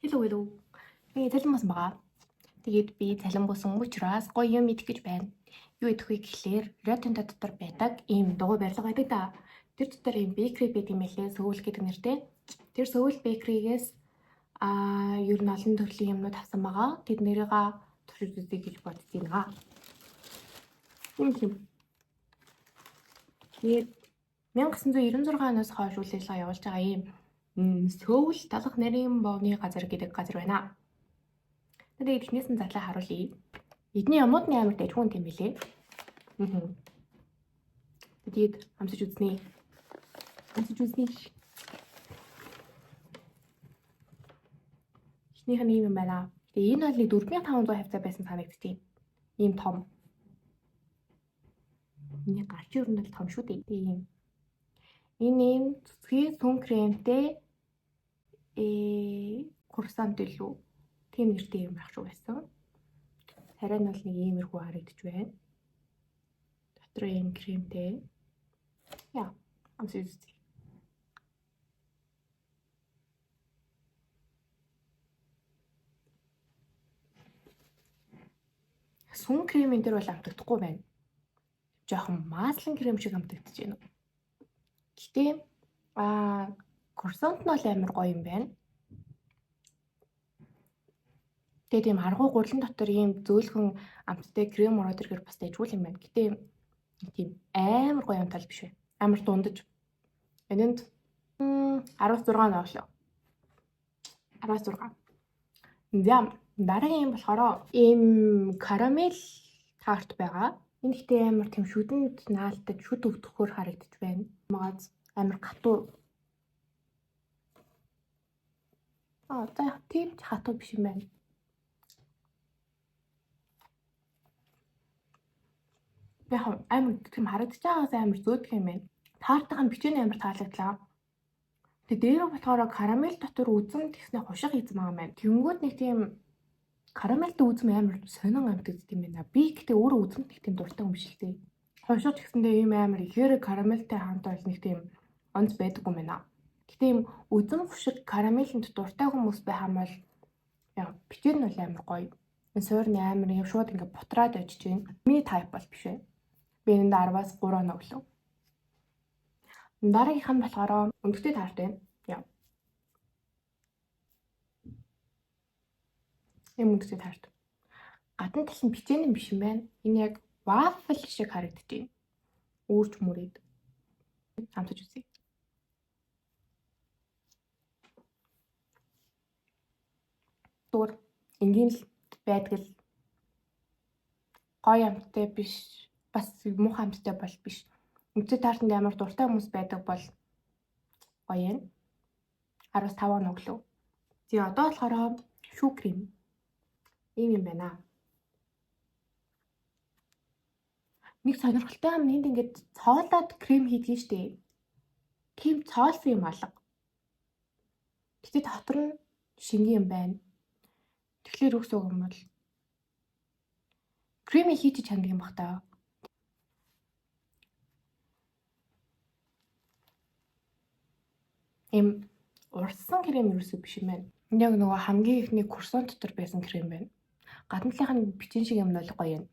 Hello. Би цалин буусан байгаа. Тэгээд би цалин буусан учраас гоё юм идэх гэж байна. Юу идэх вэ гэхлээр Ротенда дотор байдаг ийм дугуй барилга байдаг да. Тэр дотор ийм бейкери байдаг юм лээ. Сөүл гэдэг нэртэй. Тэр сөүл бейкеригээс ер нь олон төрлийн юмнууд авсан байгаа. Тэд нэрийг туршиж үзье гэж бодсон байгаа. Тэгээд 1996 оноос хойш үйл ажиллагаа явуулж байгаа ийм Сөүл талах нарийн бовны газар гэдэг газар байна. Тэгээд эхнээс нь задлаа харуулъя. Эдний юмуд нь амар дэжгүн юм билээ. Тэгээд амсаж үзнэ. Эхнийх нь ийм юм байна. Тэгээд энэ бол 4500 хавцаа байсан санагдтiin. Ийм том. Миний гарч ер нь бол том шүү дээ. Тийм. Энэ ийм цэцгийн сүн кремтэй курсант илүү тийм нэртэй юм байх шүү байсан. Царай нь бол нэг иймэрхүү харагдаж байна. Дотор ийм кремтэй. Яа, амсаж үзье. Сүн кремийн дээр бол амтагдахгүй байна. Жохон маслан крем шиг амтагдаж байна. Гэтэ курсант нь бол амар гоё юм байна. Тэгээд ийм аргуу гурлан дотор ийм зөөлхөн амттай крем ороод ирэхээр бас дэжгүүл юм байна. Гэтэ тийм амар гоё амтал биш байна. Амар дундаж. Энэнд 16 оноолоо. 16. Зам дараагийн юм болохоор ийм карамел тарт байгаа. Энэ ихтэй амар тийм шүдэнд наалтаж шүд өвдөхөөр харагдаж байна. Магаз амар гатуу. За тийм ч хатуу биш юм байна. Яг амар тийм харагдаж байгаас амар зөөдөх юм байна. Таартайхан бичээний амар таалагдлаа. Тэгээ дээр болохоор карамел дотор үзэм тэгснэ хушиг хийсэн байгаа юм байна. Тэнгүүд нэг тийм карамелтэй үзэм амар сонин амтагддаг юм байна. Би гэхдээ өөрөө үзэм нэг тийм дуртай юм биш л дээ. Хушиг гэсэндээ ийм амар ихээр карамелтэй хамт бол нэг тийм онц байдаг юм байна. Гэтэ ийм үзэм хушиг карамелэнд дуртай хүмүүс байх юм бол яа бичээр нь бол амар гоё. Энэ суурны амар юм шууд ингээд бутраад очиж байна. Ми тайп бол биш ээ. Би энэ 10-аас 3 оноо өглөө. Дараагийнх нь болохоор өндөртэй таарт байна. Яа. Ийм өндөртэй таарт. Гадна тал нь бичээний биш юм байна. Энэ яг вафл шиг харагдаж байна. Үүрч мөрөөд. Амтаж үзье. Зүгээр энгийн л байдаг л гоё амттай биш. Бас муухай амттай бол биш. Өндөртэй таартанд амар дуртай хүмүүс байдаг бол гоё юм. 15 оноо өглөө. Тэгээ одоо болохоор шүү крем. Ийм юм байна. Нэг сонирхолтой юм энд ингээд цоолоод крем хийдэг штэ. Тийм цоолсон юм алга. Гэтэ дотор нь шингэн юм байна. Тэгэхээр үгс үг юм бол кремийг хийчих чаддаг юм бах та. Им урсан крем юусэн биш юм байна. Яг нөгөө хамгийн ихний курсон дотор байсан крем байна. Гаднaalынх нь бичин шиг юм бол гоё юм.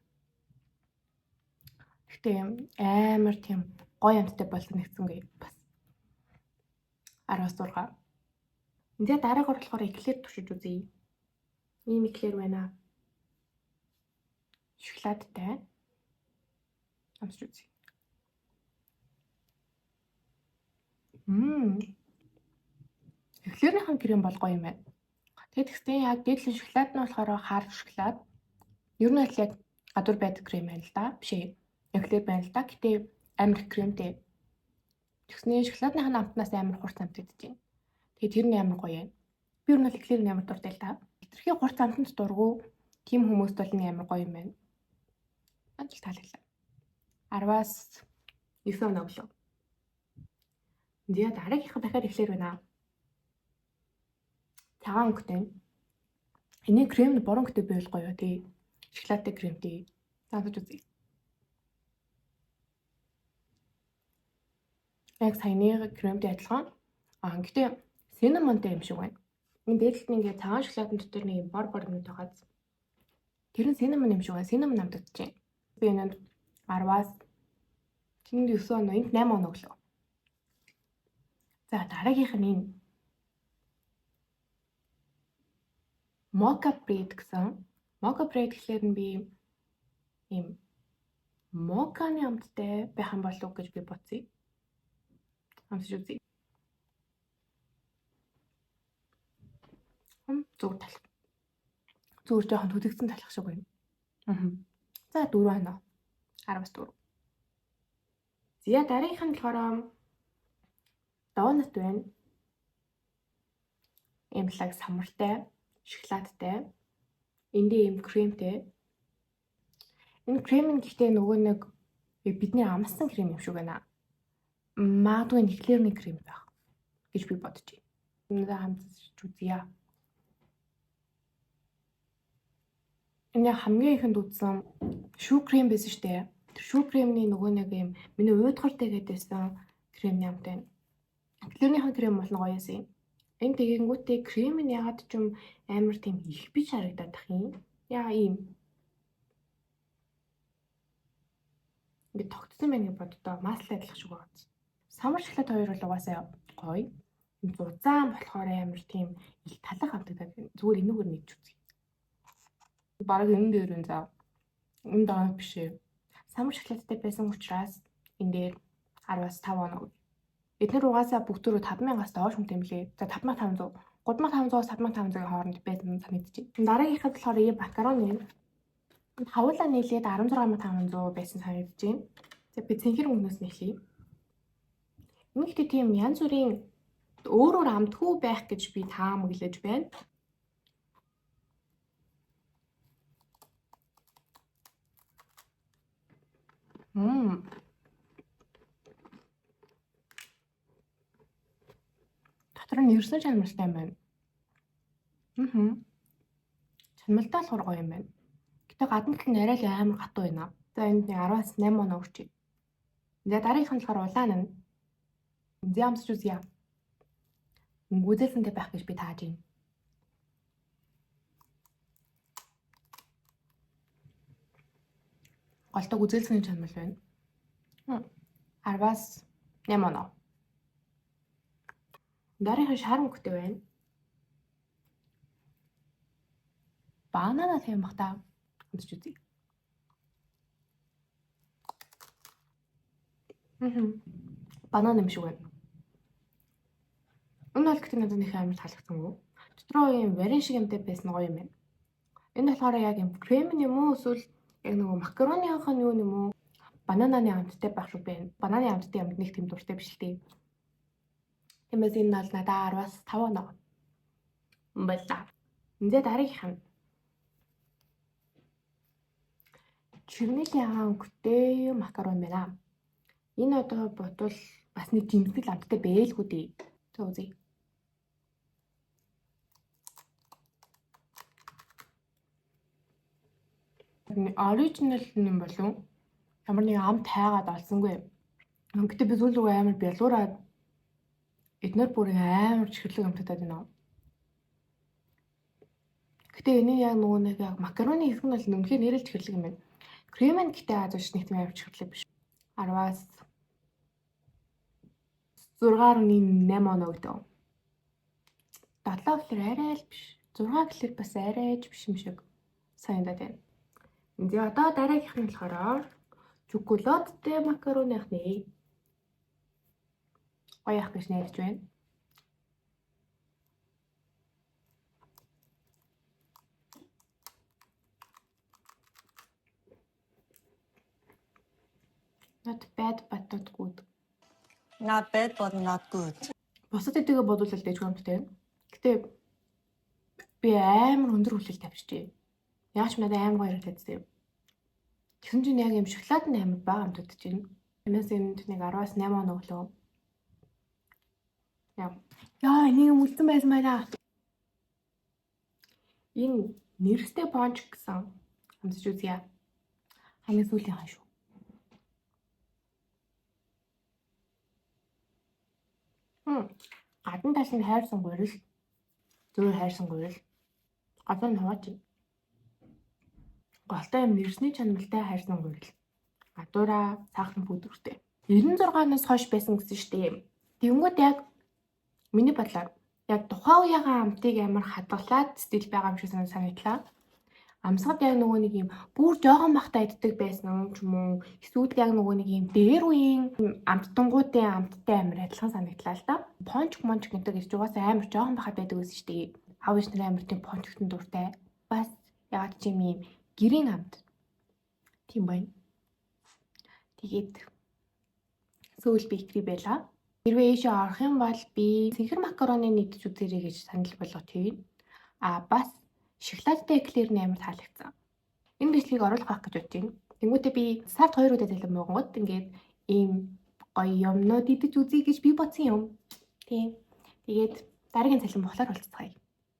Гэтэ амар тийм гоё амттай болсон нэгцэнгүй бас 16. Тэгээ дараагаар болохоор эклер туршиж үзье. Ийм эклер байна. Шоколадтай. Амсаж үзье. Эклерийнхэн крем бол гоё юм байна. Тэгээд гэхдээ яг дээдлийн шоколад нь болохоор хар шоколад. Ер нь л яг гадуур байдаг крем байна л да. Биш ээ. Эклер байна л да. Гэтэ амар кремтэй. Тэгснээ шоколадных нь амтнаас амар хурц амтагдаж байна. Тэгээд тэр нь амар гоё юм. Би ер нь л эклер нь амар дуртай л да. Хитрхи хурц амтанд дургу тийм хүмүүст бол энэ амар гоё юм байна. Ажил таалаглаа. 10-аас 9 оноо өглөө. Тэгээ дараагийнх дахиад эклер байна. Цагаан өнгөтэй. Эний крем нь борон өнгөтэй байвал гоё тий. Шоколадтай кремтэй. Заавч үзье. Яг саяны кремтэй адилхан. Гэтээ cinnamon-тэй юм шиг байна. Энэ дээдлэлт нь ингээд цагаан шоколадын дотор нэг юм бор юмнууд байгаа. Тэр нь cinnamon юм шиг байна. Cinnamon намтагдаж байна. Би энэнд 10-аас тэнд 9 оноо, энд 8 оноо өглөө. За дараагийнх нь энэ mocha bread гэсэн. Mocha bread гэхлээр нь би ийм моканы амттай байх юм болов уу гэж би бодсон. Амсаж үзье. Зүгээр талах. Зүгээр жоохон төдөгцөн талах шиг байна. За 4 оноо. 10-аас 4. За дараагийнх нь болохоор донут байна. Имлаг самартай, шоколадтай. Эндээ ийм кремтэй. Энэ крем нь гэхдээ нөгөө нэг бидний амссан крем юм шиг байна. Магадгүй нэхлэрний крем байх гэж би бодож байна. Энийг хамтж үзье. Энэ хамгийн ихэнд үзсэн шүү крем байсан шүү дээ. Тэр шүү кремний нөгөө нэг юм миний уйдгартай гэдээсэн крем юм байна. Нэхлэрнийхэн крем бол гоё юм. Энэ тэгэнгүүтээ крем нь ягаад ч юм амар тийм их бич харагдаад тах юм. Яа ийм ингээд тогтсон байх гэж боддоо маслаа адилах шиг байна. Самар шоколад хоёр бол угаасаа гоё. Энэ зузаан болохоор амар тийм их талах хамтагдаад байна. Зүгээр энүүгээр нэгж үзье. Бараг энэ дээр энэ зав. Энэ доо биш ээ. Самар шоколадтай байсан учраас энэ дээр 10-аас 5 оноо. Эдгээр угаасаа бүгдөө 5,000-аас доош юм тийм лээ. За 5,500, 3,500-аас 5,500-ийн хооронд байсан санагдчих. Дараагийнхад болохоор ийм макароны хавуулаа нийлээд 16,500 байсан санагдаж байна. За би цэнхэр өнгнөөс нэхлэе. Энэ гэхдээ тийм янз бүрийн өөр амтгүй байх гэж би таамаглаж байна. Дотор нь ерсөн чанартай юм байна. Чанартай болохоор гоё юм байна. Гэтэ гадна тал нь арай л амар хатуу байна. За энд 10-аас 8 оноо өгчээ. За дараагийнх нь болохоор улаан нь. Зямсч үзье. Гүзэлсэнтэй байх гэж би тааж байна. Голтог үзэлсний чанар байна. 10-аас 8 оноо. Дараагийнх нь шар мөхтэй байна. Банана тийм бах та. Үзэж үзье. Банана юм шиг байна. Энэ бол гэхдээ надад нэг амар таалагдсангүй. Дотроо юм варен шиг юмтай байсан гоё юм байна. Энэ болохоор яг юм крем юм уу эсвэл яг нөгөө макаронийх нь юу юм уу? Банананы амттай байх шиг байна. Бананы амттай юмд нэг тийм дуртай биш л дээ. Тиймээс энэ бол надад 10-аас 5 оноо. Баярлалаа. Энд дараагийнх нь чернилийн өнгөтэй макарон байна. Энэ одоо бодвол бас нэг жимсгэл амттай бэлгүй дээ. За үзье. Оригинал юм болов? Ямар нэг амт хайгаад олсонгүй. Өнгөтэй би зүйл рүү амар бялуураад эднэр бүр амар чихэрлэг амтагдаад байна. Гэтэ энэ яг нөгөө нэг яг макароны хэсэг нь бол үнэхээр нэрэл чихэрлэг юм байна. Крем нь гэтээ ааж нэг тийм амар чихэрлэг биш. 10-аас 6.8 оноо өгдөө. 7 гэхэлэр арай л биш. 6 гэхэлэр бас арайж биш юм шиг санагдаад байна. За одоо дараагийнх нь болохоор шоколадтай макароны ахны. Гоё ах гэж найдаж байна. Not bad but not good. Not bad but not good. Босод эдгээ бодвол дэжгүй юмтай. Гэтэ би амар өндөр хүлээлт тавьчихжээ. Яаж ч надад амар гоё харагдсан юм. Тэгсэн чинь яг юм шоколад нь амар бага амтагдаж байна. Энэс энд нэг 10-аас 8 оноо өглөө. Яа, энийг юм үлдсэн байсан байлаа. Энэ нэрстэй понч гэсэн хамсаж үзье. Хамгийн сүүлийн хаа шүү. Гадна талын хайрсан гурил. Зөөр хайрсангүй л гадаа нь хуваач. Голтой юм нэрсний чанартай хайрсангүй л гадуура цаахан бүдүүртэй. 96-наас хойш байсан гэсэн шүү дээ. Тэнгүүд яг миний бодлоор яг тухайн үеийнхээ амтыг амар хадгалаад стил байгаа юм шиг санагдлаа. Амсгад яг нөгөө нэг юм бүр жоохон бахта иддэг байсан ч юм уу эсвэл яг нөгөө нэг юм дээр үеийн амттангуудын амттай амар адилхан санагдлаа л да. Понч гэнтэй гэж угаасаа амар жоохон бахад байдаг гэсэн шүү дээ. Аав ээж нарын амар тийм пончтон дуртай. Бас яг ч юм гэрийн амт. Тийм байна. Тэгээд сүүл бикри байла. Хэрвээ ийшээ орох юм бол би цэнхэр макароны нэгдэж үзээрэй гэж санал болгож байна. Бас шоколадтай эклер нь амар таалагдсан. Энэ бичлэгийг оруулах байх гэж бодож байна. Тэнгүүтээ би сард 2 удаа залан муугангууд ингээд ийм гоё юмнууд идэж үзье гэж би бодсон юм. Тийм. Тэгээд дараагийн цалин бохлоор уулзцгаая.